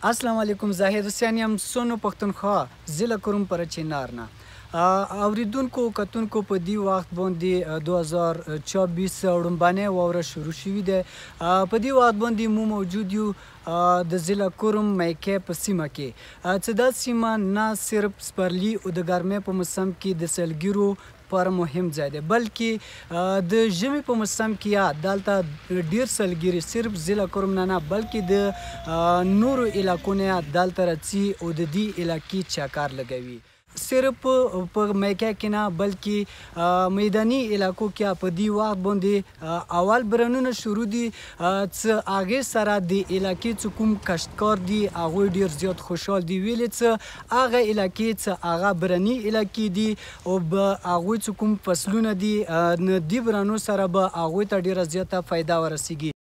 السلام علیکم زاهد حسین یم سونو پښتونخوا ضلع کوم پر چینار نه اوریدونکو کتونکو په دی وخت باندې 2024 وړاندې واوره شروع شوې ده په دی وخت باندې مو موجود یو د ضلع کوم میکه په سیمه کې چې دا سیمه نه صرف سپرلی او د ګرمۍ په موسم کې د سیلګرو پر مهم ځای دی بلکې د ژمي په موسم کې یا دلته ډیر سیلګري صرف ضلع کوم نه بلکې د نورو علاقو نه دلته راځي او د دې علاقې چکر لګوي صرف په میکه کې نه بلکې میداني علاقو کې په دی وخت باندې اول برنونه شروع دي چې هغې سره د علاقې چې کوم کشتکار دي هغوی ډېر زیات خوشحال دي ویلې چې هغه علاقې چې هغه برني علاقې دي او به هغوی چې کوم فصلونه دي نو دې برنو سره به هغوی ته ډېره زیاته فایده ورسیږي